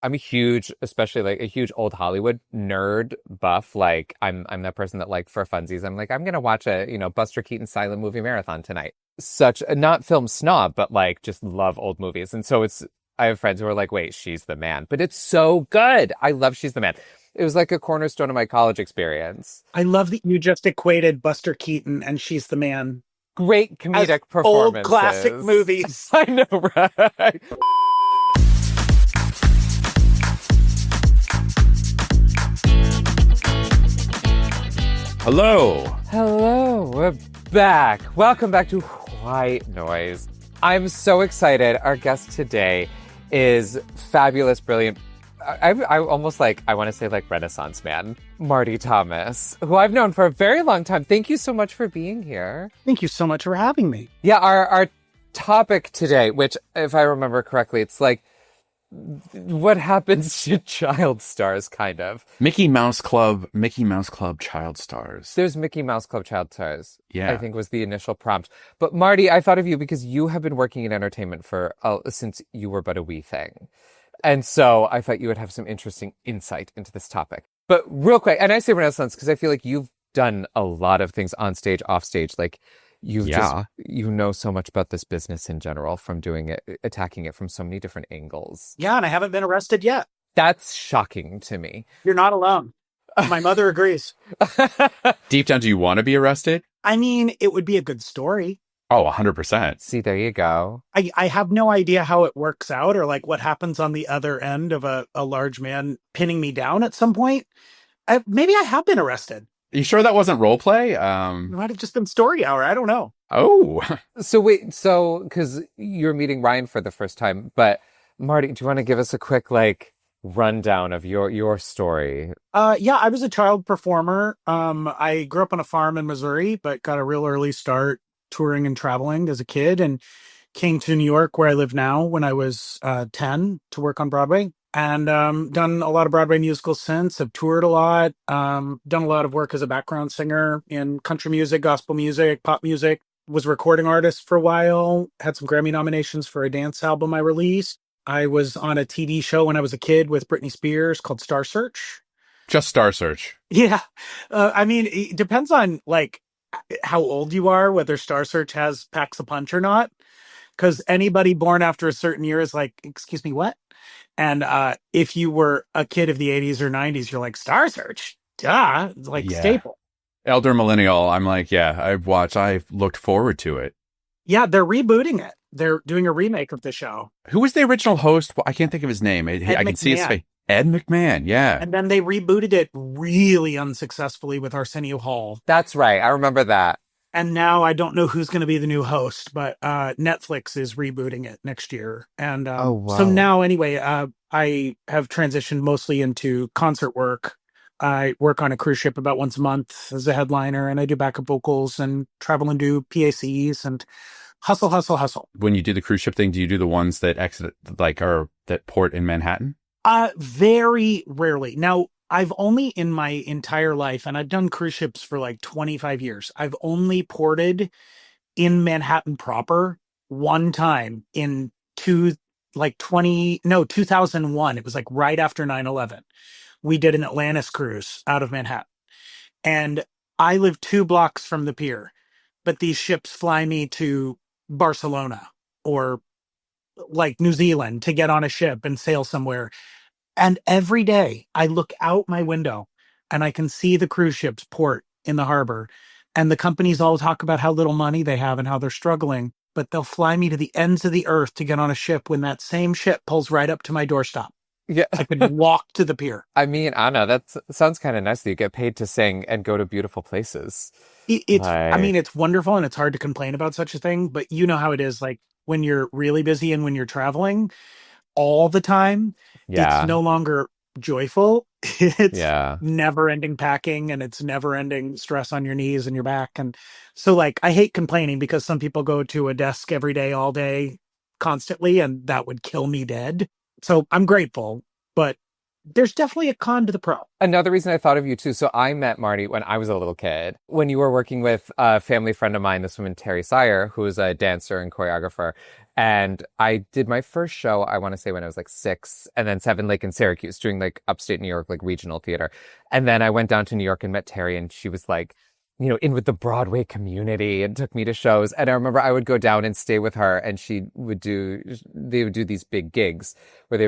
I'm a huge, especially like a huge old Hollywood nerd buff. Like I'm that person that like for funsies, I'm like, I'm gonna watch a, Buster Keaton silent movie marathon tonight. Such a not film snob, but like just love old movies. And so I have friends who are like, wait, She's the Man. But it's so good. I love She's the Man. It was like a cornerstone of my college experience. I love that you just equated Buster Keaton and She's the Man Great as comedic old classic performances. movies. I know, right? Hello. Hello, we're back. Welcome back to White Noise. I'm so excited. Our guest today is fabulous, brilliant. I almost I want to say like Renaissance man, Marty Thomas, who I've known for a very long time. Thank you so much for being here. Thank you so much for having me. Yeah, our topic today, which if I remember correctly, it's like what happens to child stars, kind of. Mickey Mouse Club child stars. There's Mickey Mouse Club child stars. Yeah. I think was the initial prompt. But Marty, I thought of you because you have been working in entertainment for since you were but a wee thing. And so I thought you would have some interesting insight into this topic. But real quick, and I say Renaissance because I feel like you've done a lot of things on stage, off stage. Like you know so much about this business in general from doing it, attacking it from so many different angles. Yeah, and I haven't been arrested yet. That's shocking to me. You're not alone. My mother agrees. Deep down, do you want to be arrested? I mean, it would be a good story. Oh, 100%. See, there you go. I have no idea how it works out or like what happens on the other end of a large man pinning me down at some point. Maybe I have been arrested. You sure that wasn't role play? It might have just been story hour. I don't know. Oh. So wait, because you're meeting Ryan for the first time, but Marty, do you want to give us a quick rundown of your story? Yeah, I was a child performer. I grew up on a farm in Missouri, but got a real early start touring and traveling as a kid and came to New York where I live now when I was 10 to work on Broadway and done a lot of Broadway musicals since. I've toured a lot, done a lot of work as a background singer in country music, gospel music, pop music, was a recording artist for a while, had some Grammy nominations for a dance album I released. I was on a TV show when I was a kid with Britney Spears called Star Search. Just Star Search. Yeah. I mean, it depends on how old you are, whether Star Search packs a punch or not. Because anybody born after a certain year is like, excuse me, what? And if you were a kid of the 80s or 90s, you're like, Star Search? Duh. It's like staple. Elder millennial. I'm like, yeah, I've looked forward to it. Yeah, they're rebooting it. They're doing a remake of the show. Who was the original host? Well, I can't think of his name. I can see his face. Ed McMahon, yeah. And then they rebooted it really unsuccessful with Arsenio Hall. That's right. I remember that. And now I don't know who's going to be the new host, but Netflix is rebooting it next year. And so now, anyway, I have transitioned mostly into concert work. I work on a cruise ship about once a month as a headliner, and I do backup vocals and travel and do PACs and hustle, hustle, hustle. When you do the cruise ship thing, do you do the ones that exit, that port in Manhattan? Very rarely. Now, I've only in my entire life, and I've done cruise ships for 25 years, I've only ported in Manhattan proper one time in 2001. It was right after 9/11. We did an Atlantis cruise out of Manhattan. And I live 2 blocks from the pier, but these ships fly me to Barcelona or New Zealand to get on a ship and sail somewhere. And every day I look out my window and I can see the cruise ships port in the harbor. And the companies all talk about how little money they have and how they're struggling, but they'll fly me to the ends of the earth to get on a ship when that same ship pulls right up to my doorstep. Yeah. I could walk to the pier. I mean, I don't know. That sounds kind of nice that you get paid to sing and go to beautiful places. It's wonderful and it's hard to complain about such a thing, but you know how it is when you're really busy and when you're traveling all the time, it's no longer joyful. It's never ending packing and it's never ending stress on your knees and your back. And so I hate complaining because some people go to a desk every day, all day, constantly, and that would kill me dead. So I'm grateful, but there's definitely a con to the pro. Another reason I thought of you too. So I met Marty when I was a little kid, when you were working with a family friend of mine, this woman, Terry Sire, who is a dancer and choreographer. And I did my first show, I want to say when I was like 6, and then 7, like in Syracuse, doing like upstate New York, like regional theater. And then I went down to New York and met Terry, and she was like, you know, in with the Broadway community and took me to shows. And I remember I would go down and stay with her, and they would do these big gigs where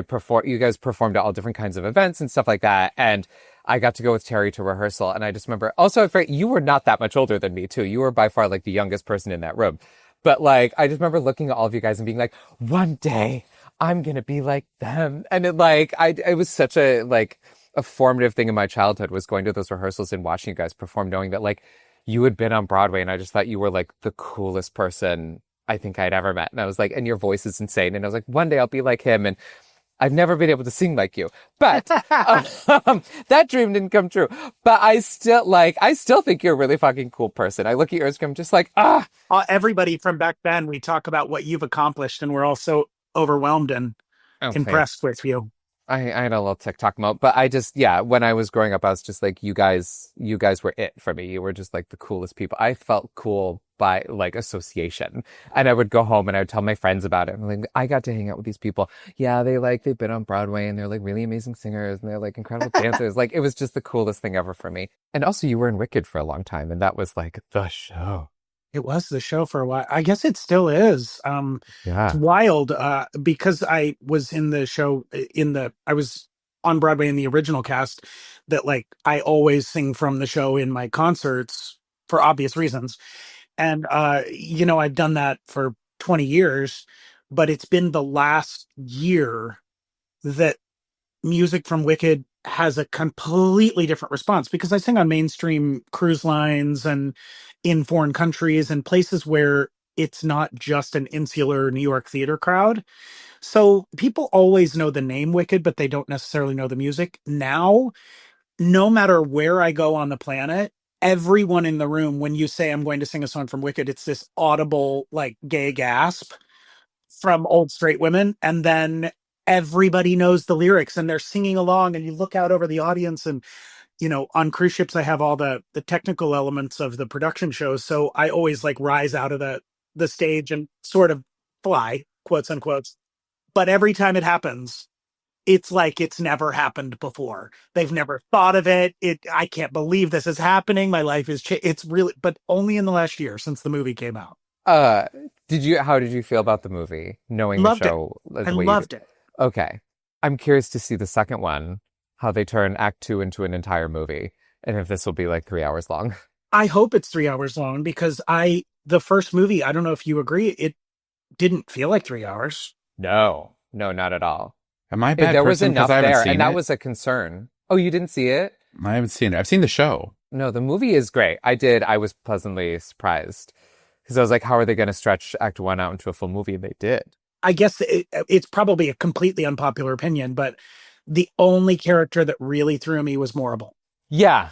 you guys performed at all different kinds of events and stuff like that. And I got to go with Terry to rehearsal. And I just remember also, you were not that much older than me too. You were by far like the youngest person in that room. But like, I just remember looking at all of you guys and being like, one day I'm going to be like them. And it was such a formative thing in my childhood, was going to those rehearsals and watching you guys perform, knowing that like you had been on Broadway. And I just thought you were like the coolest person I think I'd ever met. And I was like, and your voice is insane. And I was like, one day I'll be like him. And I've never been able to sing like you, but that dream didn't come true. But I still think you're a really fucking cool person. I look at yours, I'm just like, everybody from back then, we talk about what you've accomplished, and we're all so overwhelmed and impressed with you. I had a little TikTok moment, but when I was growing up, I was just like, you guys were it for me. You were just like the coolest people. I felt cool by like association, and I would go home and I would tell my friends about it. I'm like, I got to hang out with these people. Yeah, they've been on Broadway, and they're like really amazing singers, and they're like incredible dancers. Like, it was just the coolest thing ever for me. And also, you were in Wicked for a long time, and that was like the show. It was the show for a while. I guess it still is. It's wild because I was in the show I was on Broadway in the original cast, that like I always sing from the show in my concerts for obvious reasons. And, I've done that for 20 years, but it's been the last year that music from Wicked has a completely different response, because I sing on mainstream cruise lines and in foreign countries and places where it's not just an insular New York theater crowd. So people always know the name Wicked, but they don't necessarily know the music. Now, no matter where I go on the planet, everyone in the room, when you say I'm going to sing a song from Wicked, it's this audible, like, gay gasp from old straight women. And then everybody knows the lyrics and they're singing along, and you look out over the audience. And, on cruise ships, I have all the technical elements of the production shows. So I always like rise out of the stage and sort of fly, quotes unquote. But every time it happens, it's like it's never happened before. They've never thought of it. I can't believe this is happening. My life is it's really, but only in the last year since the movie came out. How did you feel about the movie, knowing loved the show? I loved it. Okay. I'm curious to see the second one, how they turn Act 2 into an entire movie, and if this will be like 3 hours long. I hope it's 3 hours long, because the first movie, I don't know if you agree, it didn't feel like 3 hours. No, not at all. Am I a bad There was person enough 'cause I haven't there, seen and that it? was a concern. Oh, you didn't see it? I haven't seen it. I've seen the show. No, the movie is great. I was pleasantly surprised, because I was like, how are they going to stretch Act 1 out into a full movie? And they did. I guess it's probably a completely unpopular opinion, but the only character that really threw me was Morrible. Yeah,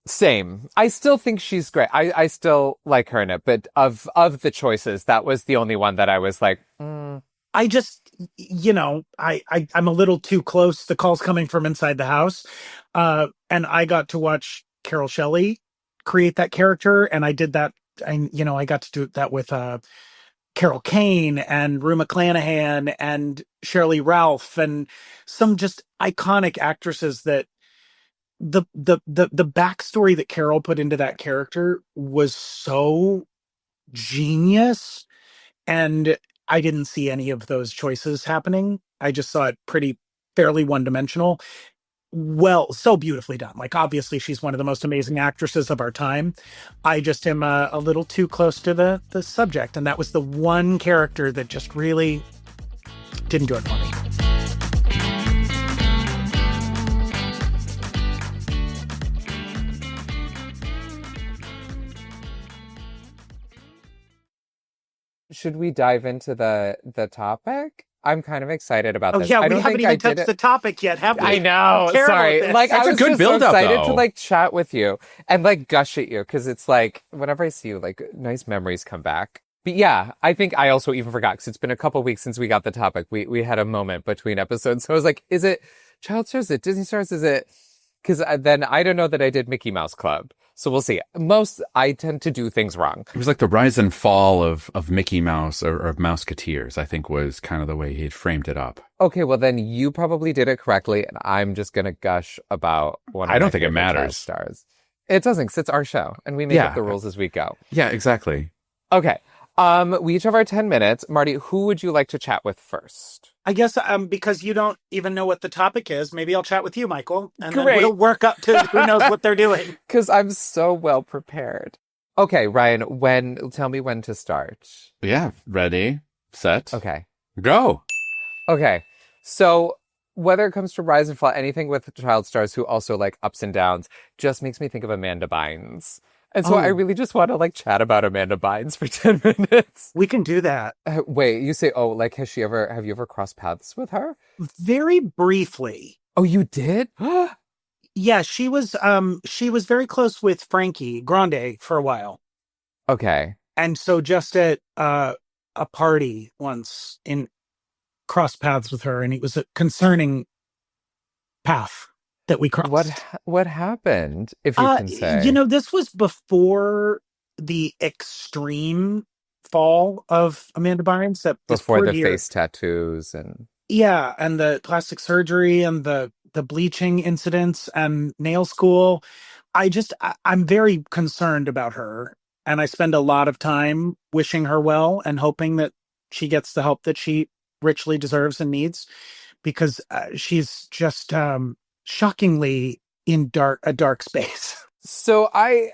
same. I still think she's great. I still like her in it, but of the choices, that was the only one that I was like, I just, I'm a little too close. The call's coming from inside the house. And I got to watch Carol Shelley create that character. And I did that. I got to do that with Carol Kane and Rue McClanahan and Shirley Ralph and some just iconic actresses that the backstory that Carol put into that character was so genius. And I didn't see any of those choices happening. I just saw it fairly one-dimensional. Well, so beautifully done. Like, obviously, she's one of the most amazing actresses of our time. I just am a little too close to the subject. And that was the one character that just really didn't do it for me. should we dive into the topic? I'm kind of excited about this. Yeah, I don't we haven't even touched the topic yet, have we? I know. Sorry. Like, That's I was a good just build so up, excited though. to like chat with you and like gush at you, because it's like whenever I see you, like nice memories come back. But yeah, I think I also even forgot, because it's been a couple weeks since we got the topic. We had a moment between episodes, so I was like, is it child stars? Is it Disney stars? Is it Because then I don't know that I did Mickey Mouse Club. So we'll see. I tend to do things wrong. It was like the rise and fall of Mickey Mouse or of Mouseketeers, I think was kind of the way he had framed it up. Okay, well then you probably did it correctly, and I'm just going to gush about one of I don't my think it favorite child matters. stars. It doesn't, because it's our show, and we make up the rules as we go. Yeah, exactly. Okay. We each have our 10 minutes. Marty, who would you like to chat with first? I guess because you don't even know what the topic is, maybe I'll chat with you, Michael. And Great. then we'll work up to who knows what they're doing. Because I'm so well prepared. Okay, Ryan, tell me when to start. Yeah, ready, set, Okay. go. Okay. So whether it comes to rise and fall, anything with child stars who also like ups and downs just makes me think of Amanda Bynes. And so I really just want to like chat about Amanda Bynes for 10 minutes. We can do that. Wait, you say, like, have you ever crossed paths with her? Very briefly. Oh, you did? Yeah, she was very close with Frankie Grande for a while. Okay. And so just at a party once crossed paths with her, and it was a concerning path that we crossed. What happened, if you can say? This was before the extreme fall of Amanda Bynes. Before the face tattoos and... Yeah, and the plastic surgery and the bleaching incidents and nail school. I'm very concerned about her, and I spend a lot of time wishing her well and hoping that she gets the help that she richly deserves and needs, because she's just shockingly in a dark space. So I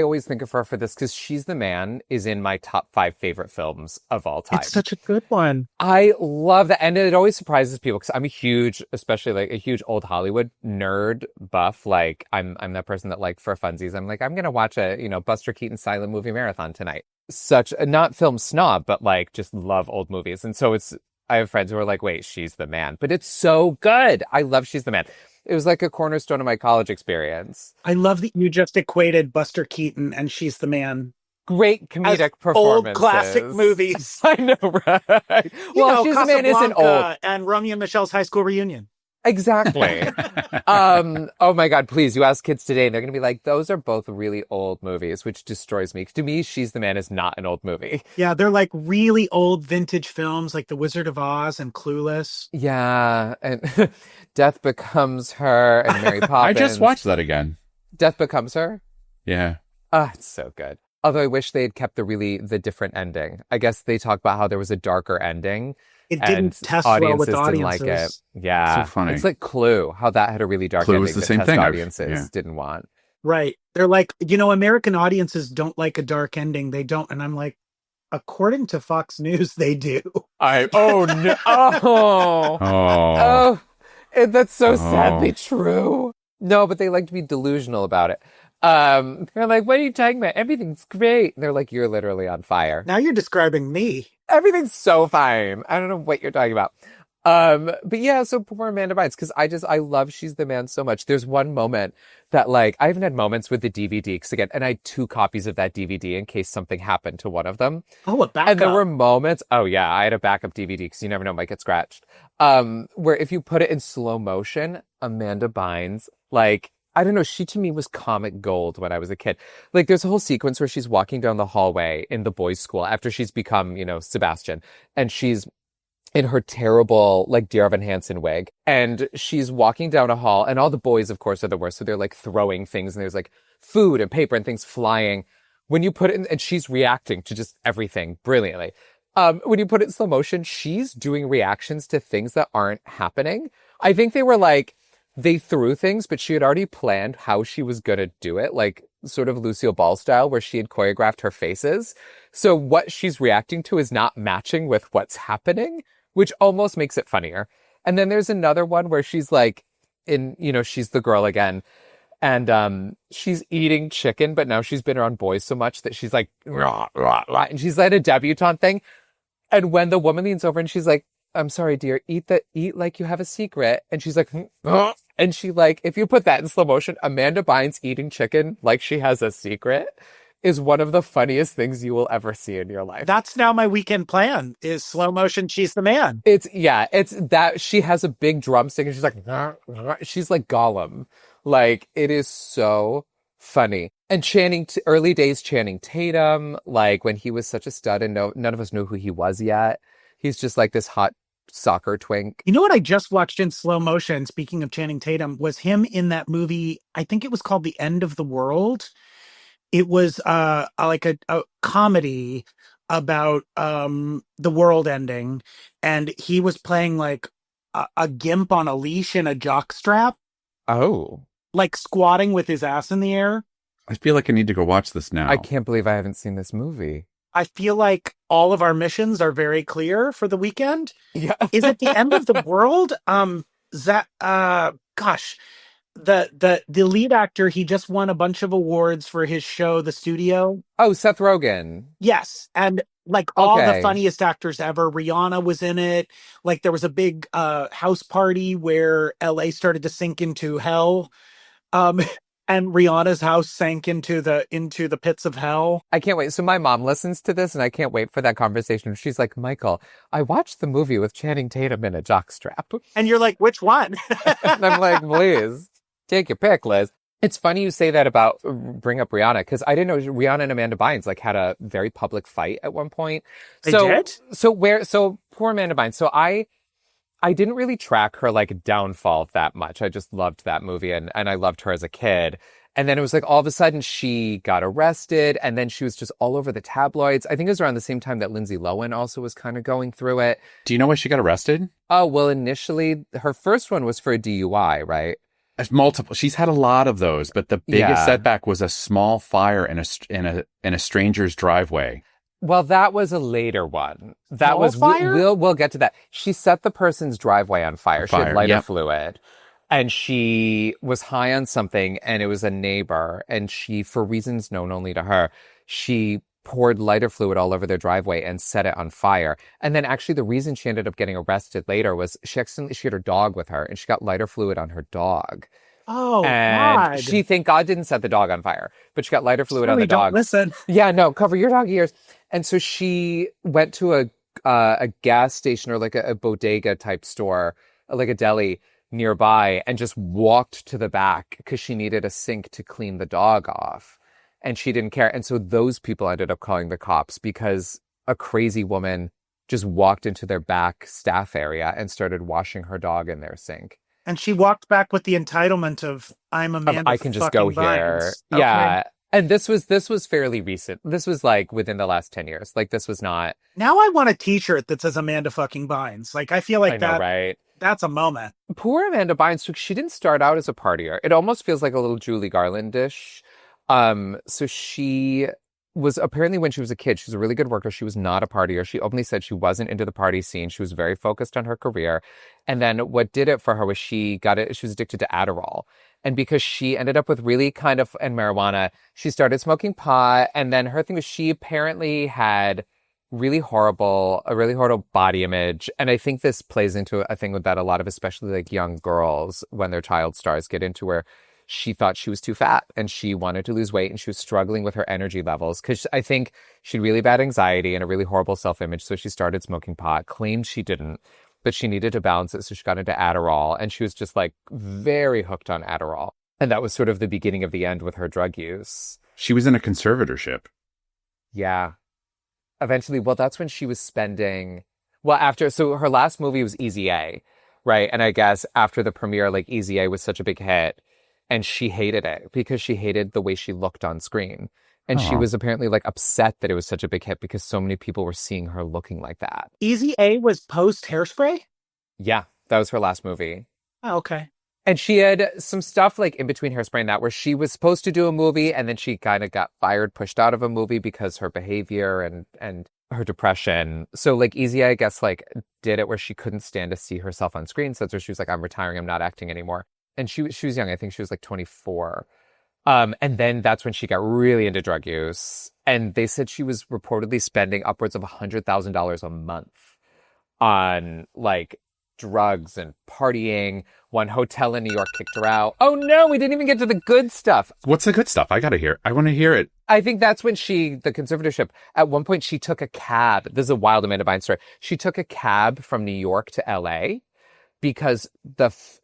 always think of her for this, because She's the Man is in my top 5 favorite films of all time. It's such a good one. I love that. And it always surprises people, because I'm a huge old Hollywood nerd buff. Like I'm that person that, like, for funsies, I'm like, I'm going to watch a, Buster Keaton silent movie marathon tonight. Such a not film snob, but like just love old movies. And so I have friends who are like, wait, She's the Man, but it's so good. I love She's the Man. It was like a cornerstone of my college experience. I love that you just equated Buster Keaton and She's the Man. Great comedic performances. Old classic movies. I know, right? Well, She's the Man isn't old. And Romeo and Michelle's high school reunion. Exactly. Oh my God, please, you ask kids today and they're going to be like, those are both really old movies, which destroys me. To me, She's the Man is not an old movie. Yeah, they're like really old vintage films like The Wizard of Oz and Clueless. Yeah, and Death Becomes Her and Mary Poppins. I just watched that again. Death Becomes Her? Yeah. It's so good. Although I wish they had kept the different ending. I guess they talk about how there was a darker ending. It didn't test well with audiences. Didn't like it. Yeah. So funny. It's like Clue, how that had a really dark Clue ending was the that same test thing. Audiences didn't want. Right. They're like, American audiences don't like a dark ending. They don't. And I'm like, according to Fox News, they do. Oh, no. Oh, that's so sadly true. No, but they like to be delusional about it. They're like, what are you talking about? Everything's great. And they're like, you're literally on fire. Now you're describing me. Everything's so fine. I don't know what you're talking about. But yeah, so poor Amanda Bynes, because I love She's the Man so much. There's one moment that, like, I even had moments with the DVD, because again, and I had 2 copies of that DVD in case something happened to one of them. Oh, a backup. And there were moments, I had a backup DVD, because you never know, it might get scratched. Where if you put it in slow motion, Amanda Bynes, like, I don't know, she to me was comic gold when I was a kid. Like, there's a whole sequence where she's walking down the hallway in the boys' school after she's become, Sebastian, and she's in her terrible, like, Dear Evan Hansen wig, and she's walking down a hall, and all the boys, of course, are the worst, so they're, like, throwing things, and there's, like, food and paper and things flying. When you put it in, and she's reacting to just everything brilliantly. When you put it in slow motion, she's doing reactions to things that aren't happening. I think they were, like, they threw things, but she had already planned how she was going to do it, like sort of Lucille Ball style, where she had choreographed her faces. So what she's reacting to is not matching with what's happening, which almost makes it funnier. And then there's another one where she's like she's the girl again, and she's eating chicken, but now she's been around boys so much that she's like, rah, rah, rah, and she's at a debutante thing. And when the woman leans over and she's like, I'm sorry, dear, eat like you have a secret. And she's like, and she, like, if you put that in slow motion, Amanda Bynes eating chicken like she has a secret is one of the funniest things you will ever see in your life. That's now my weekend plan is slow motion. She's the man. It's that she has a big drumstick and she's like, she's like Gollum. Like, it is so funny. And early days Channing Tatum, like when he was such a stud and none of us knew who he was yet. He's just like this hot soccer twink. You know what I just watched in slow motion, speaking of Channing Tatum, was him in that movie. I think it was called The End of the World. It was like a comedy about the world ending, and he was playing like a gimp on a leash in a jockstrap, Oh. like squatting with his ass in the air. I feel like I need to go watch this now. I can't believe I haven't seen this movie. I feel like all of our missions are very clear for the weekend. Yeah. Is it the end of the world? Gosh, the lead actor, he just won a bunch of awards for his show, The Studio. Oh, Seth Rogen. Yes, and like all the Okay. funniest actors ever. Rihanna was in it. Like there was a big house party where LA started to sink into hell. And Rihanna's house sank into the pits of hell. I can't wait. So my mom listens to this and I can't wait for that conversation. She's like, Michael, I watched the movie with Channing Tatum in a jockstrap. And you're like, which one? And I'm like, please, take your pick, Liz. It's funny you say that about bring up Rihanna, because I didn't know Rihanna and Amanda Bynes like had a very public fight at one point. They did? So poor Amanda Bynes. So I didn't really track her like downfall that much. I just loved that movie and I loved her as a kid. And then it was like all of a sudden she got arrested and then she was just all over the tabloids. I think it was around the same time that Lindsay Lohan also was kind of going through it. Do you know why she got arrested? Oh, well, initially her first one was for a DUI, right? Multiple. She's had a lot of those, but the biggest Yeah. setback was a small fire in a stranger's driveway. Well, that was a later one. That Small was fire? we'll get to that. She set the person's driveway on fire. She had lighter Yep. fluid. And she was high on something and it was a neighbor. And she, for reasons known only to her, she poured lighter fluid all over their driveway and set it on fire. And then actually the reason she ended up getting arrested later was she had her dog with her and she got lighter fluid on her dog. Oh, And God. she, thank God, didn't set the dog on fire, but she got lighter fluid on Really the dog. don't listen. Yeah, no, cover your dog ears. And so she went to a gas station or like a bodega type store, like a deli nearby, and just walked to the back because she needed a sink to clean the dog off. And she didn't care. And so those people ended up calling the cops because a crazy woman just walked into their back staff area and started washing her dog in their sink. And she walked back with the entitlement of I'm Amanda. I can just go fucking here. Bynes. Okay. Yeah. And this was fairly recent. This was like within the last 10 years. Like this was not. Now I want a T-shirt that says Amanda fucking Bynes. Like I feel like I know, that. right? That's a moment. Poor Amanda Bynes, she didn't start out as a partier. It almost feels like a little Julie Garland-ish. So she was apparently when she was a kid, she was a really good worker. She was not a partier. She openly said she wasn't into the party scene. She was very focused on her career. And then what did it for her was she was addicted to Adderall. And because she ended up with really and marijuana, she started smoking pot. And then her thing was she apparently had a really horrible body image. And I think this plays into a thing that a lot of, especially like young girls, when their child stars get into, where she thought she was too fat and she wanted to lose weight and she was struggling with her energy levels because I think she had really bad anxiety and a really horrible self-image. So she started smoking pot, claimed she didn't, but she needed to balance it. So she got into Adderall and she was just like very hooked on Adderall. And that was sort of the beginning of the end with her drug use. She was in a conservatorship. Yeah. Eventually, well, that's when she was spending, so her last movie was Easy A, right? And I guess after the premiere, like Easy A was such a big hit. And she hated it because she hated the way she looked on screen. And she was apparently like upset that it was such a big hit because so many people were seeing her looking like that. Easy A was post Hairspray? Yeah, that was her last movie. Oh, okay. And she had some stuff like in between Hairspray and that where she was supposed to do a movie and then she kind of got fired, pushed out of a movie because her behavior and her depression. So like Easy A, I guess, like did it where she couldn't stand to see herself on screen. So that's where she was like, I'm retiring, I'm not acting anymore. And she was young. I think she was like 24. And then that's when she got really into drug use. And they said she was reportedly spending upwards of $100,000 a month on like drugs and partying. One hotel in New York kicked her out. Oh no, we didn't even get to the good stuff. What's the good stuff? I gotta hear. I want to hear it. I think that's when the conservatorship, at one point she took a cab. This is a wild Amanda Bynes story. She took a cab from New York to LA because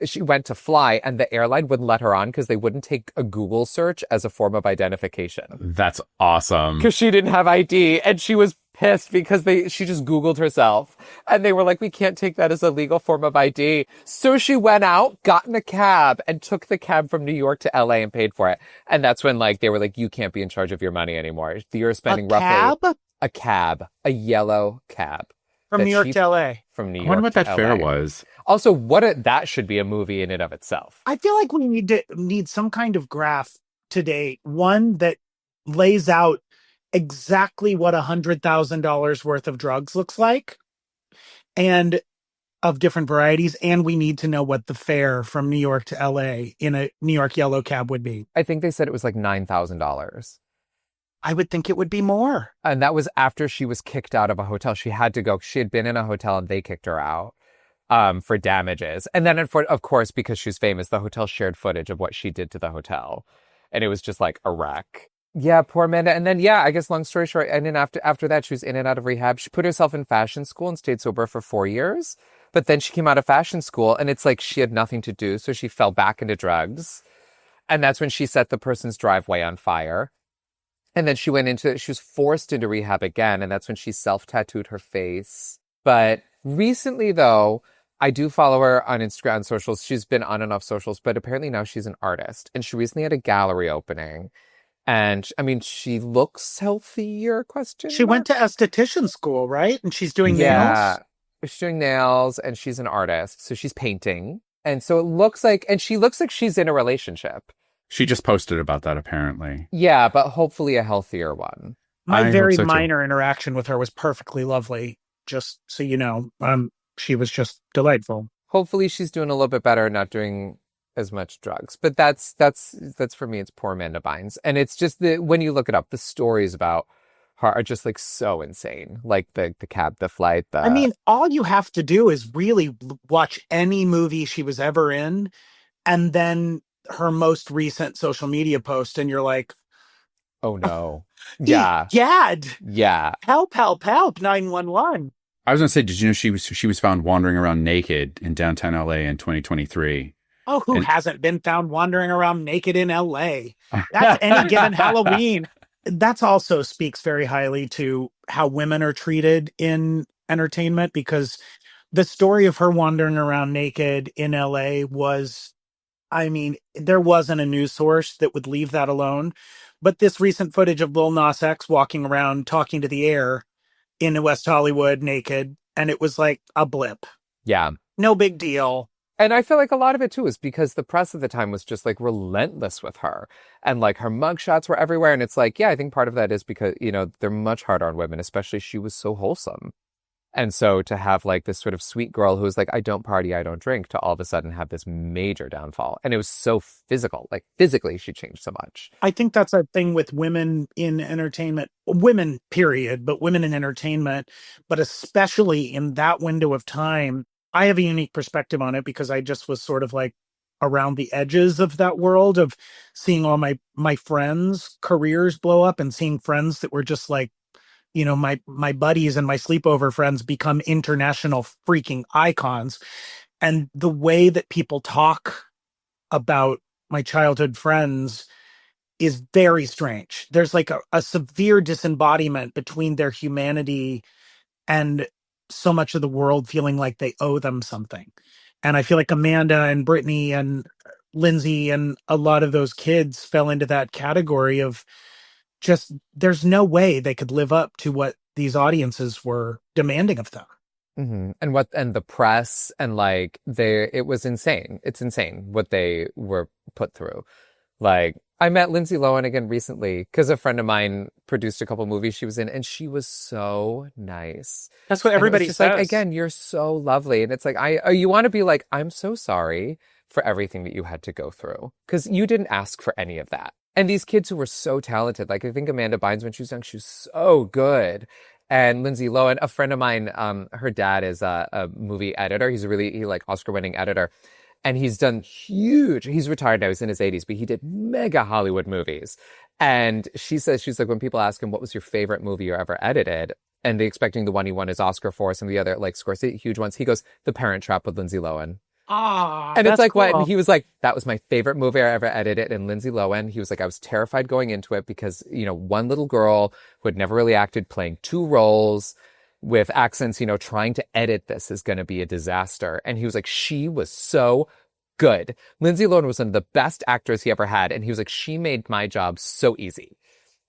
she went to fly and the airline wouldn't let her on because they wouldn't take a Google search as a form of identification. That's awesome. Because she didn't have ID and she was pissed because she just Googled herself and they were like, we can't take that as a legal form of ID. So she went out, got in a cab and took the cab from New York to LA and paid for it. And that's when they were like, you can't be in charge of your money anymore. You're spending a cab, a yellow cab. From New York to LA. From New York. I wonder what that LA. fare was. Also, that should be a movie in and of itself. I feel like we need some kind of graph today, one that lays out exactly what $100,000 worth of drugs looks like, and of different varieties, and we need to know what the fare from New York to LA in a New York yellow cab would be. I think they said it was like $9,000. I would think it would be more. And that was after she was kicked out of a hotel. She had to go. She had been in a hotel and they kicked her out for damages. And then, of course, because she's famous, the hotel shared footage of what she did to the hotel. And it was just like a wreck. Yeah, poor Amanda. And then, I guess long story short, and then after that, she was in and out of rehab. She put herself in fashion school and stayed sober for 4 years. But then she came out of fashion school and it's like she had nothing to do. So she fell back into drugs. And that's when she set the person's driveway on fire. And then she was forced into rehab again. And that's when she self-tattooed her face. But recently, though, I do follow her on Instagram and socials. She's been on and off socials, but apparently now she's an artist. And she recently had a gallery opening. And I mean, she looks healthier, She went to esthetician school, right? And she's doing nails? She's doing nails and she's an artist. So she's painting. And so she looks like she's in a relationship. She just posted about that, apparently. Yeah, but hopefully a healthier one. My very minor interaction with her was perfectly lovely. Just so you know, she was just delightful. Hopefully she's doing a little bit better, not doing as much drugs. But that's for me, it's poor Amanda Bynes. And it's just when you look it up, the stories about her are just like so insane. Like the cab, the flight. I mean, all you have to do is really watch any movie she was ever in, and then her most recent social media post, and you're like, oh no. Yeah. Gad. Yeah. Help, 911. I was going to say, did you know she was found wandering around naked in downtown LA in 2023? Oh, who hasn't been found wandering around naked in LA? That's any given Halloween. That also speaks very highly to how women are treated in entertainment, because the story of her wandering around naked in LA was, I mean, there wasn't a news source that would leave that alone. But this recent footage of Lil Nas X walking around talking to the air in West Hollywood naked, and it was like a blip. Yeah. No big deal. And I feel like a lot of it, too, is because the press at the time was just like relentless with her. And like her mugshots were everywhere. And it's like, I think part of that is because, they're much harder on women, especially she was so wholesome. And so to have like this sort of sweet girl who was like, I don't party, I don't drink, to all of a sudden have this major downfall. And it was so physical, like physically she changed so much. I think that's a thing with women in entertainment, women period, but women in entertainment, but especially in that window of time. I have a unique perspective on it because I just was sort of like around the edges of that world of seeing all my friends' careers blow up and seeing friends that were just like, my buddies and my sleepover friends become international freaking icons. And the way that people talk about my childhood friends is very strange. There's like a severe disembodiment between their humanity and so much of the world feeling like they owe them something. And I feel like Amanda and Brittany and Lindsay and a lot of those kids fell into that category of just, there's no way they could live up to what these audiences were demanding of them. Mm-hmm. And the press and like it was insane. It's insane what they were put through. Like I met Lindsay Lohan again recently because a friend of mine produced a couple movies she was in, and she was so nice. That's what everybody says. Like, again, you're so lovely. And it's like, you want to be like, I'm so sorry for everything that you had to go through, because you didn't ask for any of that. And these kids who were so talented, like I think Amanda Bynes, when she was young, she was so good. And Lindsay Lohan, a friend of mine, her dad is a movie editor. He's he like Oscar-winning editor. And he's retired now, he's in his 80s, but he did mega Hollywood movies. And she's like, when people ask him, what was your favorite movie you ever edited? And they expecting the one he won his Oscar for, some of the other like Scorsese huge ones. He goes, The Parent Trap with Lindsay Lohan. And it's like, cool. What? And he was like, that was my favorite movie I ever edited. And Lindsay Lohan, he was like, I was terrified going into it because, one little girl who had never really acted playing two roles with accents, trying to edit this is going to be a disaster. And he was like, she was so good. Lindsay Lohan was one of the best actors he ever had. And he was like, she made my job so easy.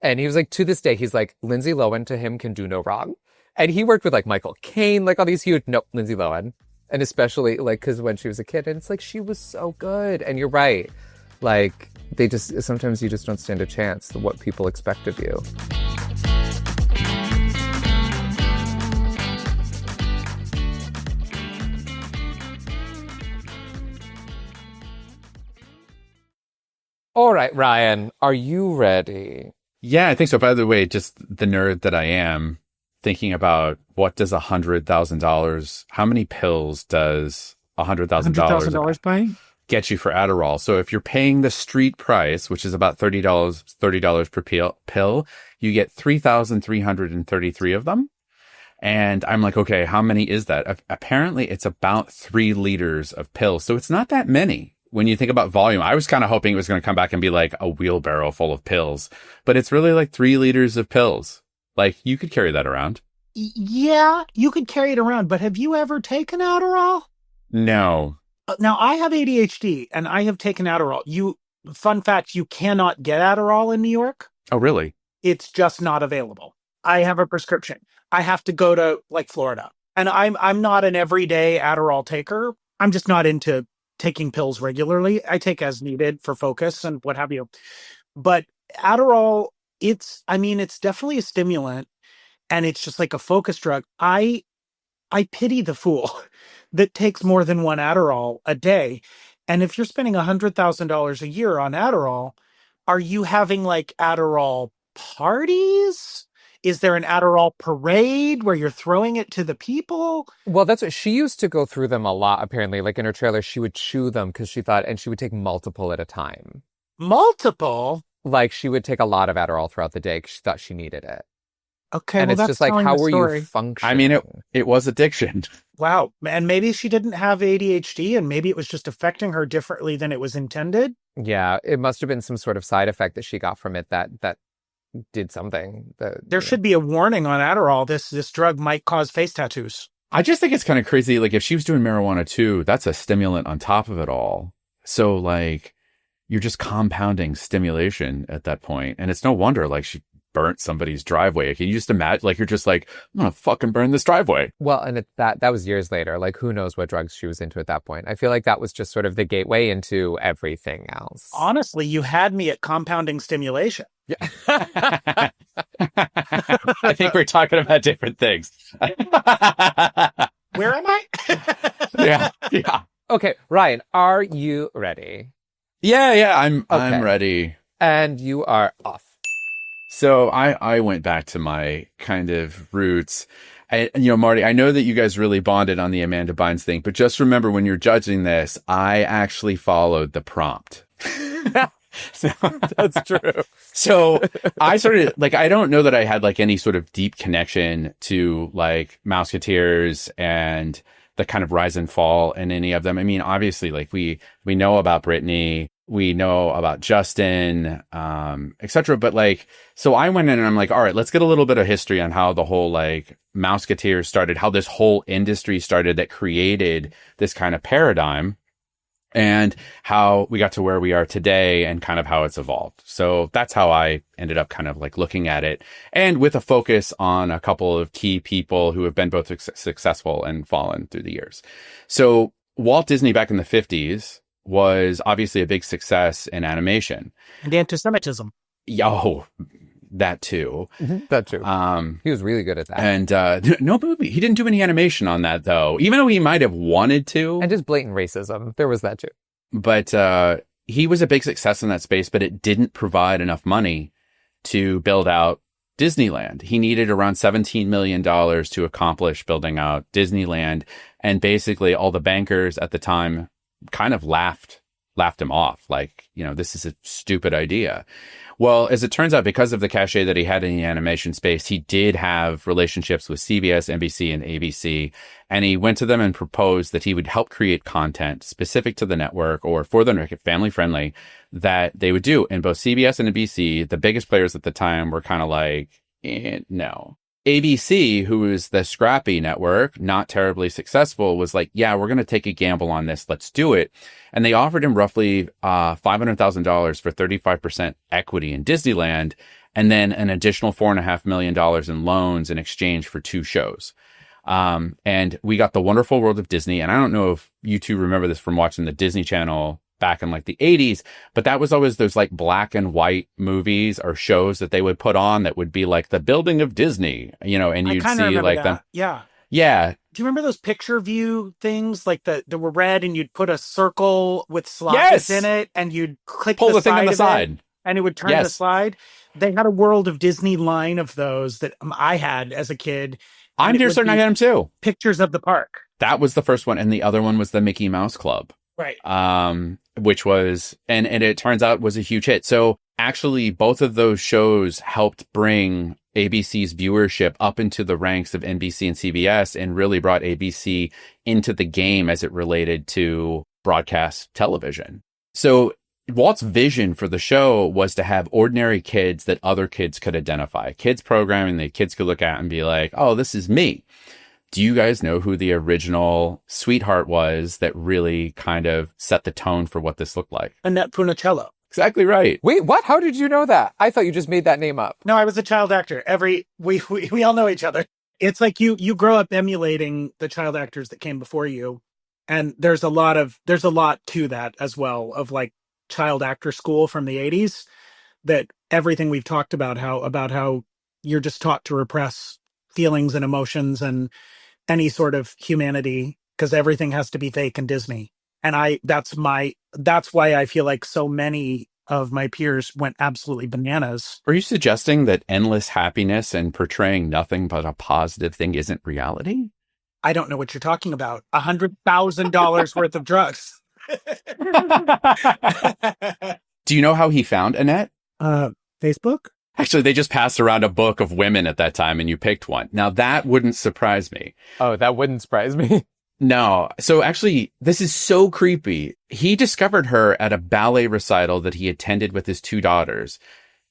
And he was like, to this day, he's like, Lindsay Lohan to him can do no wrong. And he worked with like Michael Caine, like all these huge, Lindsay Lohan. And especially like, cause when she was a kid and it's like, she was so good. And you're right. Like sometimes you just don't stand a chance to what people expect of you. All right, Ryan, are you ready? Yeah, I think so. By the way, just the nerd that I am, thinking about what does $100,000, how many pills does $100,000 buy? Get you for Adderall? So if you're paying the street price, which is about $30 per pill, you get 3,333 of them. And I'm like, okay, how many is that? Apparently it's about 3 liters of pills. So it's not that many. When you think about volume, I was kind of hoping it was going to come back and be like a wheelbarrow full of pills, but it's really like 3 liters of pills. Like you could carry that around. Yeah, you could carry it around, but have you ever taken Adderall? No. Now I have ADHD and I have taken Adderall. Fun fact, you cannot get Adderall in New York. Oh, really? It's just not available. I have a prescription. I have to go to like Florida, and I'm not an everyday Adderall taker. I'm just not into taking pills regularly. I take as needed for focus and what have you. But Adderall, it's definitely a stimulant and it's just like a focus drug. I pity the fool that takes more than one Adderall a day. And if you're spending $100,000 a year on Adderall, are you having like Adderall parties? Is there an Adderall parade where you're throwing it to the people? Well, that's what she used to go through them a lot, apparently. Like in her trailer, she would chew them because she thought, and she would take multiple at a time. Multiple? Like she would take a lot of Adderall throughout the day because she thought she needed it. Okay, and well, it's just like, how were you functioning? I mean, it was addiction. Wow. And maybe she didn't have ADHD and maybe it was just affecting her differently than it was intended. Yeah, it must have been some sort of side effect that she got from it that did something. There should be a warning on Adderall. This drug might cause face tattoos. I just think it's kind of crazy. Like if she was doing marijuana too, that's a stimulant on top of it all. So like you're just compounding stimulation at that point. And it's no wonder like she burnt somebody's driveway. Can you just imagine? Like you're just like, I'm gonna fucking burn this driveway. Well, and that was years later. Like who knows what drugs she was into at that point. I feel like that was just sort of the gateway into everything else. Honestly, you had me at compounding stimulation. Yeah. I think we're talking about different things. Where am I? Yeah. Okay, Ryan, are you ready? Yeah, I'm ready. And you are off. So I went back to my kind of roots. Marty, I know that you guys really bonded on the Amanda Bynes thing, but just remember when you're judging this, I actually followed the prompt. So, that's true. So I started I don't know that I had like any sort of deep connection to like Mouseketeers and the kind of rise and fall in any of them. I mean, obviously like we know about Brittany, we know about Justin, etc. But like, so I went in and I'm like, all right, let's get a little bit of history on how the whole like Mouseketeers started, how this whole industry started that created this kind of paradigm. And how we got to where we are today and kind of how it's evolved. So that's how I ended up kind of like looking at it, and with a focus on a couple of key people who have been both successful and fallen through the years. So Walt Disney back in the 50s was obviously a big success in animation. And anti-Semitism. Yo, that too. Mm-hmm. That too. He was really good at that. And no movie. He didn't do any animation on that, though, even though he might have wanted to. And just blatant racism. There was that, too. But he was a big success in that space, but it didn't provide enough money to build out Disneyland. He needed around $17 million to accomplish building out Disneyland. And basically all the bankers at the time kind of laughed him off. Like, this is a stupid idea. Well, as it turns out, because of the cachet that he had in the animation space, he did have relationships with CBS, NBC, and ABC. And he went to them and proposed that he would help create content specific to the network or for the network, family friendly, that they would do. And both CBS and NBC, the biggest players at the time, were kind of like, no. ABC, who was the scrappy network, not terribly successful, was like, yeah, we're going to take a gamble on this. Let's do it. And they offered him roughly $500,000 for 35% equity in Disneyland, and then an additional $4.5 million in loans in exchange for 2 shows. And we got The Wonderful World of Disney. And I don't know if you two remember this from watching the Disney Channel back in like the 80s, but that was always those like black and white movies or shows that they would put on that would be like the building of Disney, and you'd see like them. Yeah. Yeah. Do you remember those picture view things like that were red and you'd put a circle with slots Yes! in it and you'd click Pull the thing on the of side it, and it would turn Yes. the slide? They had a World of Disney line of those that I had as a kid. I'm here certain I got them too. Pictures of the park. That was the first one. And the other one was the Mickey Mouse Club. Right. Which was, and it turns out was a huge hit. So actually both of those shows helped bring ABC's viewership up into the ranks of NBC and CBS and really brought ABC into the game as it related to broadcast television. So Walt's vision for the show was to have ordinary kids that other kids could identify, kids programming that kids could look at and be like, oh, this is me. Do you guys know who the original sweetheart was that really kind of set the tone for what this looked like? Annette Funicello. Exactly right. Wait, what? How did you know that? I thought you just made that name up. No, I was a child actor. We all know each other. It's like you grow up emulating the child actors that came before you. And there's a lot to that as well, of like child actor school from the 80s, that everything we've talked about how you're just taught to repress feelings and emotions and any sort of humanity because everything has to be fake in Disney. And that's why I feel like so many of my peers went absolutely bananas. Are you suggesting that endless happiness and portraying nothing but a positive thing isn't reality? I don't know what you're talking about. $100,000 worth of drugs. Do you know how he found Annette? Facebook? Actually, they just passed around a book of women at that time and you picked one. Now that wouldn't surprise me. Oh, that wouldn't surprise me. No. So actually, this is so creepy. He discovered her at a ballet recital that he attended with his 2 daughters.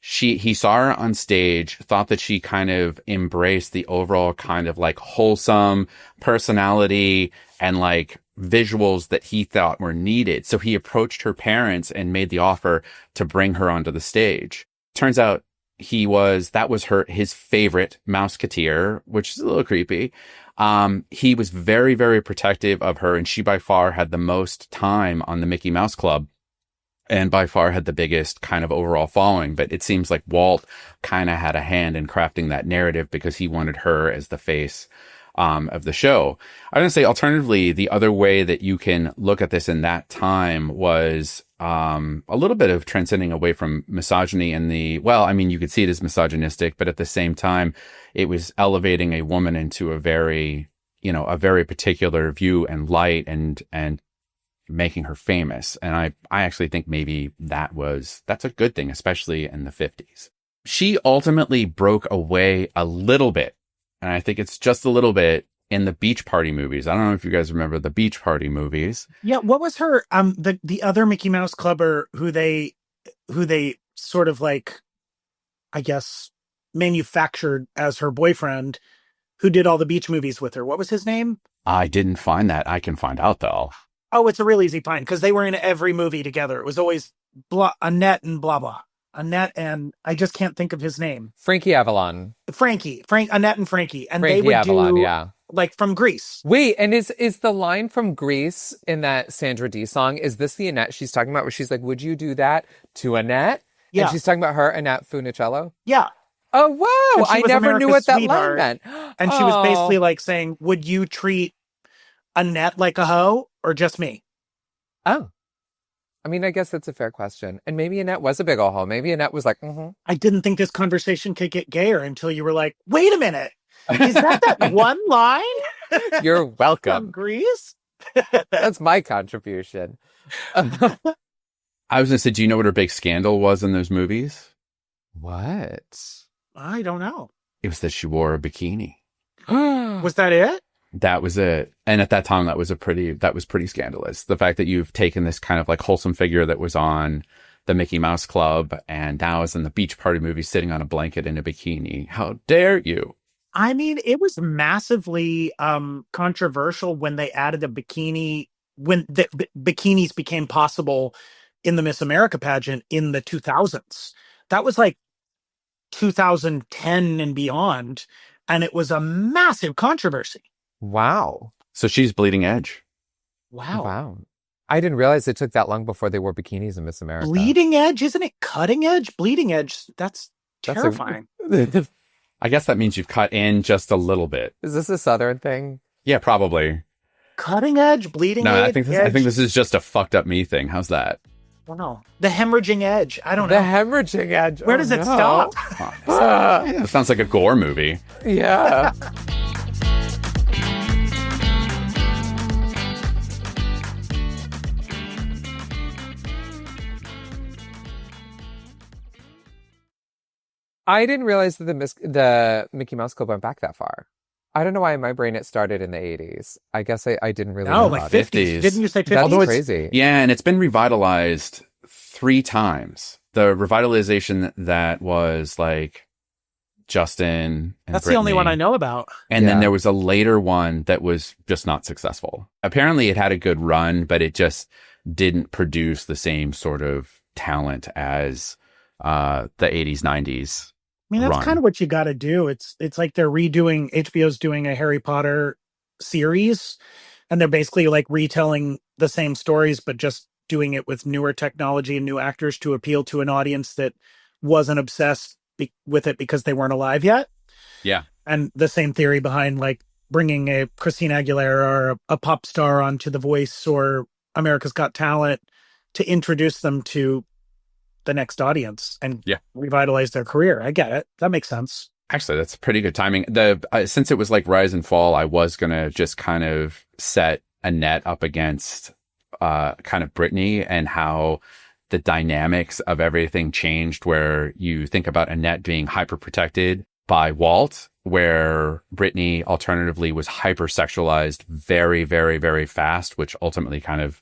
He saw her on stage, thought that she kind of embraced the overall kind of like wholesome personality and like visuals that he thought were needed. So he approached her parents and made the offer to bring her onto the stage. Turns out that was his favorite Mouseketeer, which is a little creepy. He was very, very protective of her, and she by far had the most time on the Mickey Mouse Club and by far had the biggest kind of overall following. But it seems like Walt kind of had a hand in crafting that narrative because he wanted her as the face of the show. I was going to say, alternatively, the other way that you can look at this in that time was a little bit of transcending away from misogyny and you could see it as misogynistic, but at the same time, it was elevating a woman into a very particular view and light and making her famous. And I actually think maybe that's a good thing, especially in the 50s. She ultimately broke away a little bit. And I think it's just a little bit in the Beach Party movies. I don't know if you guys remember the Beach Party movies. Yeah, what was her the other Mickey Mouse Clubber who they sort of like, I guess, manufactured as her boyfriend, who did all the beach movies with her? What was his name? I didn't find that. I can find out though. Oh, it's a real easy find because they were in every movie together. It was always Annette and blah blah. Annette and I just can't think of his name. Frankie Avalon. Annette and Frankie. And Frankie they would Avalon, do yeah. Like from Grease. Wait, and is the line from Grease in that Sandra Dee song, is this the Annette she's talking about where she's like, would you do that to Annette? Yeah. And she's talking about her, Annette Funicello? Yeah. Oh, wow. I never knew what that line meant. And she was basically like saying, would you treat Annette like a hoe or just me? Oh. I mean, I guess that's a fair question. And maybe Annette was a big ol' hoe. Maybe Annette was like, mm-hmm. I didn't think this conversation could get gayer until you were like, wait a minute. Is that one line? You're From welcome. Grease? That's my contribution. I was going to say, do you know what her big scandal was in those movies? What? I don't know. It was that she wore a bikini. Was that it? That was it. And at that time, that was pretty scandalous. The fact that you've taken this kind of like wholesome figure that was on the Mickey Mouse Club and now is in the beach party movie sitting on a blanket in a bikini. How dare you? I mean, it was massively controversial when they added a bikini, when the bikinis became possible in the Miss America pageant in the 2000s. That was like 2010 and beyond. And it was a massive controversy. Wow. So she's bleeding edge. Wow. I didn't realize it took that long before they wore bikinis in Miss America. Bleeding edge? Isn't it cutting edge? Bleeding edge. That's terrifying. I guess that means you've cut in just a little bit. Is this a Southern thing? Yeah, probably. Cutting edge, bleeding No, edge. I think this is just a fucked up me thing. How's that? Wow. The hemorrhaging edge. I don't know. The hemorrhaging edge. Where does it stop? It sounds like a gore movie. Yeah. I didn't realize that the Mickey Mouse Club went back that far. I don't know why in my brain it started in the 80s. I guess I didn't really know like about 50s. it. Didn't you say 50s? That's crazy. Yeah, and it's been revitalized 3 times. The revitalization that was like Justin and That's the only Brittany. one I know about. And then Yeah. there was a later one that was just not successful. Apparently it had a good run, but it just didn't produce the same sort of talent as the 80s, 90s. I mean, that's run. kind of what you got to do. It's like they're redoing, HBO's doing a Harry Potter series, and they're basically like retelling the same stories, but just doing it with newer technology and new actors to appeal to an audience that wasn't obsessed with it because they weren't alive yet. Yeah. And the same theory behind like bringing a Christina Aguilera or a pop star onto The Voice or America's Got Talent to introduce them to the next audience and revitalize their career. I get it. That makes sense. Actually, that's pretty good timing. Since it was like rise and fall, I was going to just kind of set Annette up against kind of Brittany and how the dynamics of everything changed, where you think about Annette being hyper protected by Walt, where Brittany alternatively was hyper sexualized very, very, very fast, which ultimately kind of,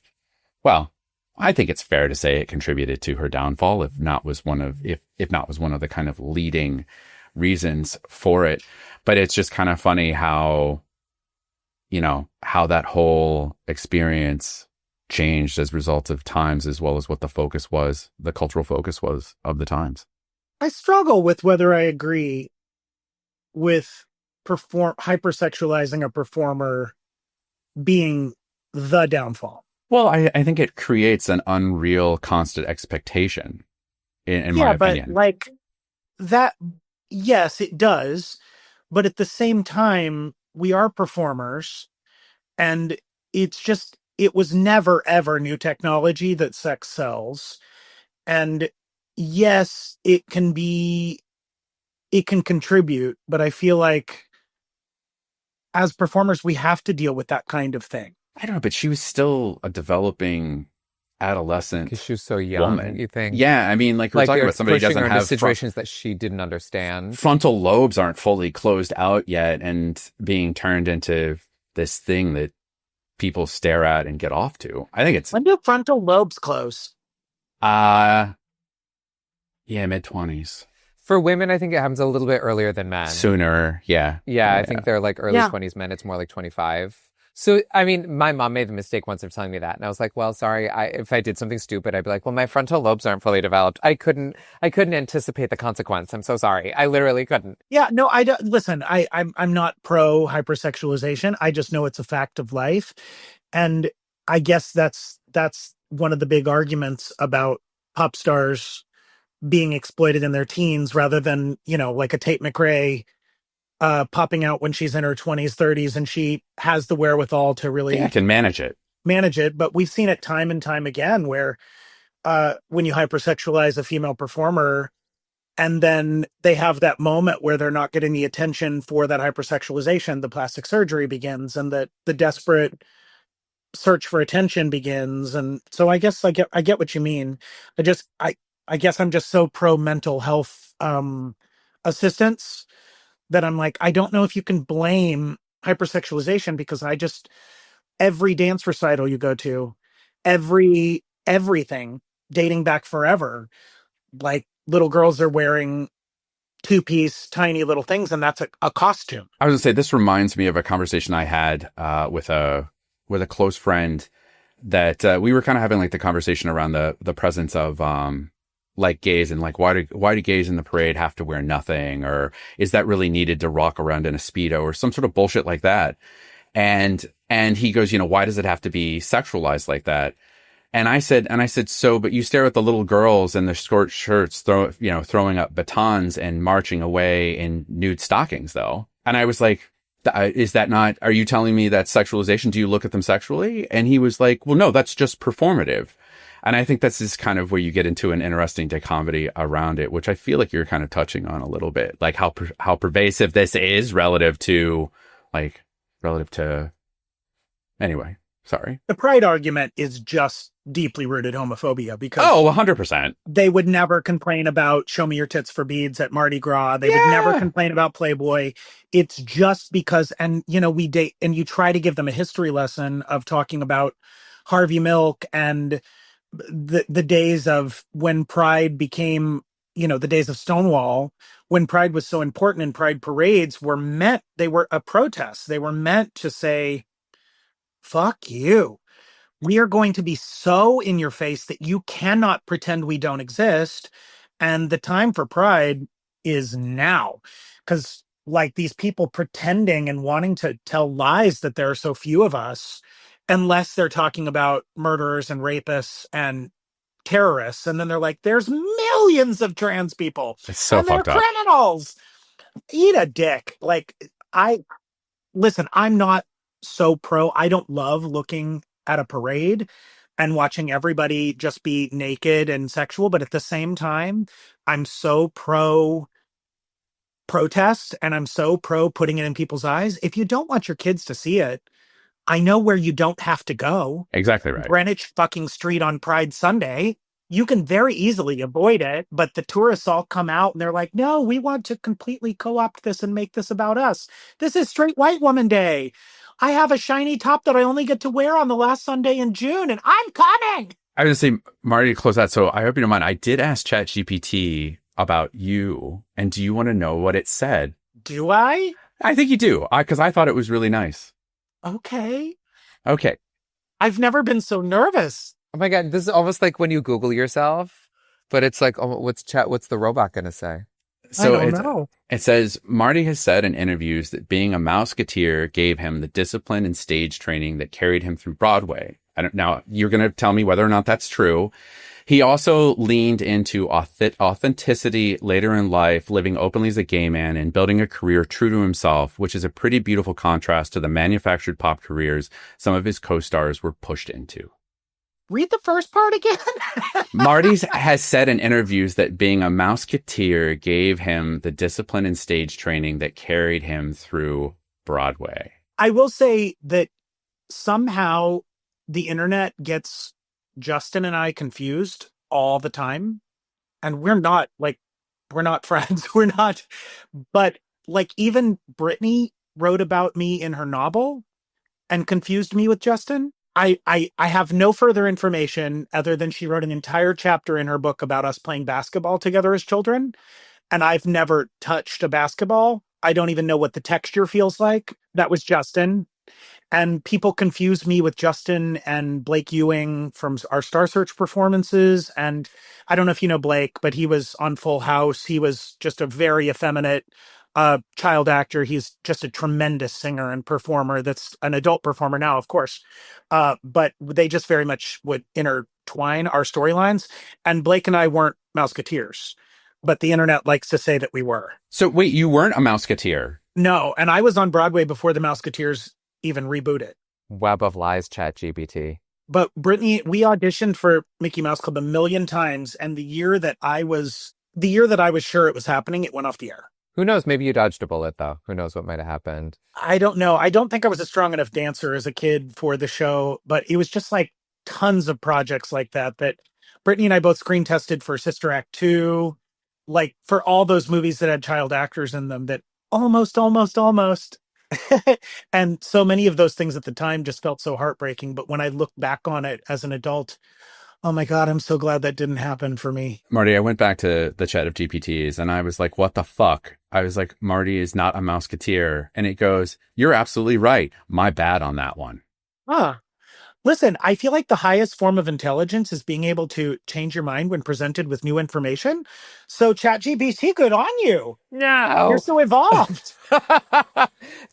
well, I think it's fair to say it contributed to her downfall, if not was one of the kind of leading reasons for it. But it's just kind of funny how that whole experience changed as a result of times, as well as what the cultural focus was of the times. I struggle with whether I agree with hypersexualizing a performer being the downfall. Well, I think it creates an unreal constant expectation, in my opinion. But like that, yes, it does. But at the same time, we are performers, and it was never, ever new technology that sex sells. And yes, it can contribute, but I feel like as performers, we have to deal with that kind of thing. I don't know, but she was still a developing adolescent Because she was so young, woman. you think? Yeah, I mean, like we're talking about somebody who doesn't have situations that she didn't understand. Frontal lobes aren't fully closed out yet, and being turned into this thing that people stare at and get off to. I think it's when do frontal lobes close? mid-20s. For women, I think it happens a little bit earlier than men. Sooner, yeah. Yeah, I think they're like early 20s men. It's more like 25. So, I mean, my mom made the mistake once of telling me that. And I was like, well, sorry, if I did something stupid, I'd be like, well, my frontal lobes aren't fully developed. I couldn't anticipate the consequence. I'm so sorry. I literally couldn't. Yeah, no, I don't. Listen, I'm not pro hypersexualization. I just know it's a fact of life. And I guess that's one of the big arguments about pop stars being exploited in their teens rather than, like a Tate McRae popping out when she's in her 20s, 30s, and she has the wherewithal to really can manage it. But we've seen it time and time again where when you hypersexualize a female performer, and then they have that moment where they're not getting the attention for that hypersexualization, the plastic surgery begins, and the desperate search for attention begins. And so I get what you mean. I guess I'm just so pro mental health assistance that I'm like, I don't know if you can blame hypersexualization, because every dance recital you go to, everything dating back forever, like little girls are wearing two-piece tiny little things, and that's a costume. I was gonna say, this reminds me of a conversation I had with a close friend, that we were kind of having like the conversation around the presence of like gays, and like why do gays in the parade have to wear nothing, or is that really needed to rock around in a Speedo or some sort of bullshit like that? And he goes, why does it have to be sexualized like that? And I said, so, but you stare at the little girls in their short shirts, throwing up batons and marching away in nude stockings, though. And I was like, is that not, are you telling me that's sexualization? Do you look at them sexually? And he was like, well, no, that's just performative. And I think this is kind of where you get into an interesting dichotomy around it, which I feel like you're kind of touching on a little bit, like how pervasive this is relative to, anyway, sorry. The pride argument is just deeply rooted homophobia, because 100%. they would never complain about show me your tits for beads at Mardi Gras. They would never complain about Playboy. It's just because, and we date, and you try to give them a history lesson of talking about Harvey Milk and the days of when pride became, the days of Stonewall, when pride was so important, and pride parades they were a protest. They were meant to say, fuck you. We are going to be so in your face that you cannot pretend we don't exist. And the time for pride is now. Because like these people pretending and wanting to tell lies that there are so few of us, unless they're talking about murderers and rapists and terrorists. And then they're like, there's millions of trans people. It's so and they're fucked up. Criminals. Eat a dick. Like, listen, I'm not so pro. I don't love looking at a parade and watching everybody just be naked and sexual. But at the same time, I'm so pro protest, and I'm so pro putting it in people's eyes. If you don't want your kids to see it, I know where you don't have to go. Exactly right. Greenwich fucking Street on Pride Sunday. You can very easily avoid it, but the tourists all come out and they're like, no, we want to completely co-opt this and make this about us. This is Straight White Woman Day. I have a shiny top that I only get to wear on the last Sunday in June, and I'm coming. I was going to say, Marty, to close that. So I hope you don't mind. I did ask ChatGPT about you, and do you want to know what it said? Do I? I think you do, because I thought it was really nice. Okay. I've never been so nervous. Oh my God, this is almost like when you Google yourself, but it's like, oh, what's the robot going to say? So I don't know. It says, Marty has said in interviews that being a Mouseketeer gave him the discipline and stage training that carried him through Broadway. Now, you're going to tell me whether or not that's true. He also leaned into authenticity later in life, living openly as a gay man and building a career true to himself, which is a pretty beautiful contrast to the manufactured pop careers some of his co-stars were pushed into. Read the first part again. Marty has said in interviews that being a Mouseketeer gave him the discipline and stage training that carried him through Broadway. I will say that somehow the internet gets Justin and I confused all the time. And we're not friends. We're not. But like even Brittany wrote about me in her novel and confused me with Justin. I have no further information other than she wrote an entire chapter in her book about us playing basketball together as children. And I've never touched a basketball. I don't even know what the texture feels like. That was Justin. And people confuse me with Justin and Blake Ewing from our Star Search performances. And I don't know if you know Blake, but he was on Full House. He was just a very effeminate child actor. He's just a tremendous singer and performer. That's an adult performer now, of course. But they just very much would intertwine our storylines. And Blake and I weren't Mouseketeers, but the internet likes to say that we were. So wait, you weren't a Mouseketeer? No. And I was on Broadway before the Mouseketeers even rebooted. Web of lies, ChatGPT. But Brittany, we auditioned for Mickey Mouse Club a million times, and the year that I was sure it was happening, it went off the air. Who knows? Maybe you dodged a bullet, though. Who knows what might have happened? I don't know. I don't think I was a strong enough dancer as a kid for the show, but it was just like tons of projects like that Brittany and I both screen tested for Sister Act 2, like for all those movies that had child actors in them that almost. And so many of those things at the time just felt so heartbreaking. But when I look back on it as an adult, oh my God, I'm so glad that didn't happen for me. Marty, I went back to the chat of GPTs and I was like, what the fuck? I was like, Marty is not a Mouseketeer. And it goes, you're absolutely right. My bad on that one. Listen, I feel like the highest form of intelligence is being able to change your mind when presented with new information. So ChatGPT, good on you. No. You're so evolved.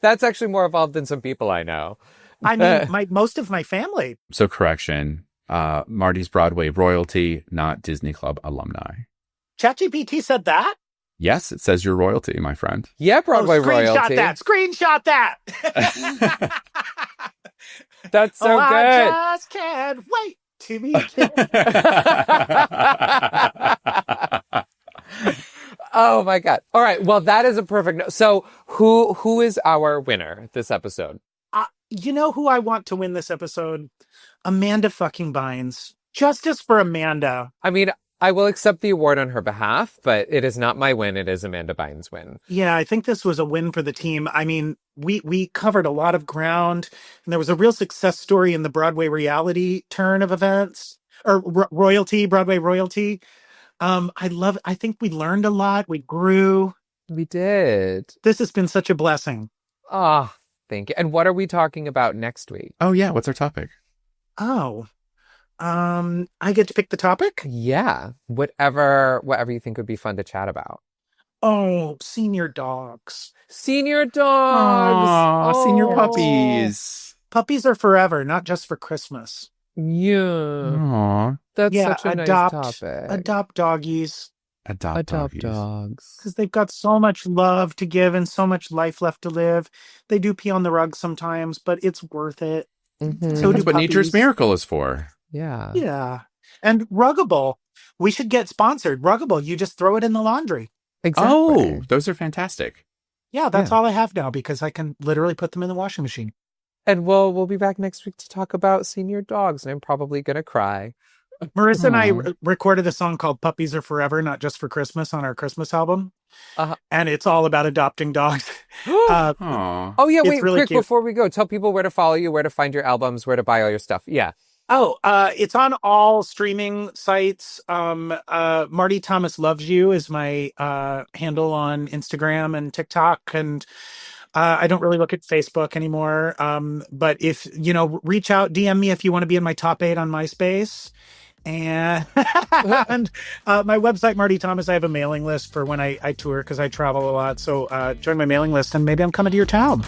That's actually more evolved than some people I know. I mean, most of my family. So correction, Marty's Broadway royalty, not Disney Club alumni. ChatGPT said that? Yes, it says you're royalty, my friend. Yeah, Broadway royalty. Screenshot that. That's so good. I just can't wait to meet you. Oh my God. All right. Well, that is a perfect. So who is our winner this episode? You know who I want to win this episode? Amanda fucking Bynes. Justice for Amanda. I mean, I will accept the award on her behalf, but it is not my win. It is Amanda Bynes' win. Yeah, I think this was a win for the team. I mean, we covered a lot of ground, and there was a real success story in the Broadway reality turn of events, or Broadway royalty. I think we learned a lot. We grew. We did. This has been such a blessing. Thank you. And what are we talking about next week? Oh yeah, what's our topic? I get to pick the topic? Yeah. Whatever you think would be fun to chat about. Oh, senior dogs. Senior dogs. Aww, senior puppies. Puppies are forever, not just for Christmas. Yeah. Aww. That's such a nice topic. Adopt doggies. Adopt dogs. Because they've got so much love to give and so much life left to live. They do pee on the rug sometimes, but it's worth it. Mm-hmm. So That's what Nature's Miracle is for. Yeah. Yeah. And Ruggable. We should get sponsored. Ruggable, you just throw it in the laundry. Exactly. Oh, those are fantastic. Yeah, that's all I have now because I can literally put them in the washing machine. And we'll be back next week to talk about senior dogs, and I'm probably going to cry. Marissa and I recorded a song called Puppies Are Forever, Not Just for Christmas on our Christmas album. And it's all about adopting dogs. Oh, yeah, wait, really quick, cute. before we go, tell people where to follow you, where to find your albums, where to buy all your stuff. Yeah. It's on all streaming sites. Marty Thomas Loves You is my handle on Instagram and TikTok, and I don't really look at Facebook anymore. But if reach out, DM me if you want to be in my top 8 on MySpace. And my website, Marty Thomas, I have a mailing list for when I tour because I travel a lot. So join my mailing list and maybe I'm coming to your town.